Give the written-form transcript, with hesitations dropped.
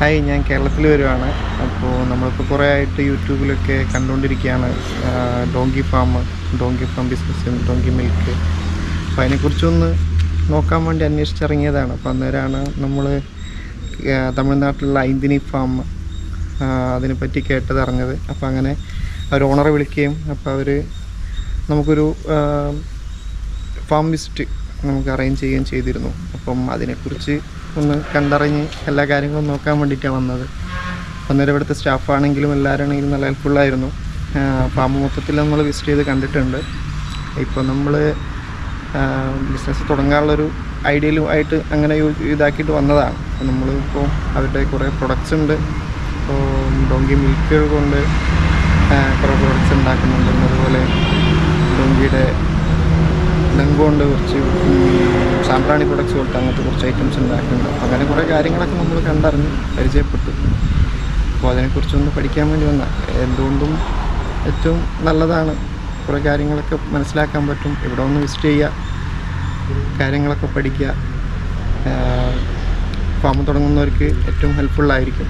Hi, ഞാൻ കേരളത്തിൽ വരുവാണ്. അപ്പോൾ നമ്മളിപ്പോൾ കുറേ ആയിട്ട് യൂട്യൂബിലൊക്കെ കണ്ടുകൊണ്ടിരിക്കുകയാണ് ഡോങ്കി ഫാം ബിസിനസ്സും ഡോങ്കി മിൽക്ക്. അപ്പോൾ അതിനെക്കുറിച്ചൊന്ന് നോക്കാൻ വേണ്ടി അന്വേഷിച്ചിറങ്ങിയതാണ്. അപ്പോൾ അന്നേരമാണ് നമ്മൾ തമിഴ്നാട്ടിലുള്ള ഐന്തിനി ഫാം അതിനെപ്പറ്റി കേട്ടതറിഞ്ഞത്. അപ്പോൾ അങ്ങനെ അവർ ഓണറെ വിളിക്കുകയും അപ്പോൾ അവർ നമുക്കൊരു ഫാം വിസിറ്റ് നമുക്ക് അറേഞ്ച് ചെയ്യുകയും ചെയ്തിരുന്നു. അപ്പം അതിനെക്കുറിച്ച് ഒന്ന് കണ്ടറിഞ്ഞ് എല്ലാ കാര്യങ്ങളും നോക്കാൻ വേണ്ടിയിട്ടാണ് വന്നത്. അന്നേരം ഇവിടുത്തെ സ്റ്റാഫാണെങ്കിലും എല്ലാവരാണെങ്കിലും നല്ല ഹെൽപ്ഫുള്ളായിരുന്നു. ഫാം മൊത്തത്തിൽ നമ്മൾ വിസിറ്റ് ചെയ്ത് കണ്ടിട്ടുണ്ട്. ഇപ്പോൾ നമ്മൾ ബിസിനസ് തുടങ്ങാനുള്ളൊരു ഐഡിയയിലും ആയിട്ട് അങ്ങനെ ഇതാക്കിയിട്ട് വന്നതാണ്. അപ്പോൾ നമ്മളിപ്പോൾ അവരുടെ കുറേ പ്രൊഡക്ട്സ് ഉണ്ട്. ഇപ്പോൾ ഡോങ്കി മിൽക്കുകൾ കൊണ്ട് കുറേ പ്രൊഡക്ട്സ് ഉണ്ടാക്കുന്നുണ്ട്. അതുപോലെ ഡോങ്കിയുടെ ഡങ്ക് കൊണ്ട് കുറച്ച് സാമ്പ്രാണി പ്രൊഡക്ട്സ് കൊടുത്ത് അങ്ങനത്തെ കുറച്ച് ഐറ്റംസ് ഉണ്ടാക്കുന്നുണ്ട്. അപ്പോൾ അങ്ങനെ കുറേ കാര്യങ്ങളൊക്കെ നമ്മൾ കണ്ടറിഞ്ഞ് പരിചയപ്പെട്ടു. അപ്പോൾ അതിനെക്കുറിച്ചൊന്ന് പഠിക്കാൻ വേണ്ടി വന്ന എന്തുകൊണ്ടും ഏറ്റവും നല്ലതാണ്. കുറേ കാര്യങ്ങളൊക്കെ മനസ്സിലാക്കാൻ പറ്റും. ഇവിടെ ഒന്ന് വിസിറ്റ് ചെയ്യുക, കാര്യങ്ങളൊക്കെ പഠിക്കുക. ഫാം തുടങ്ങുന്നവർക്ക് ഏറ്റവും ഹെൽപ്ഫുള്ളായിരിക്കും.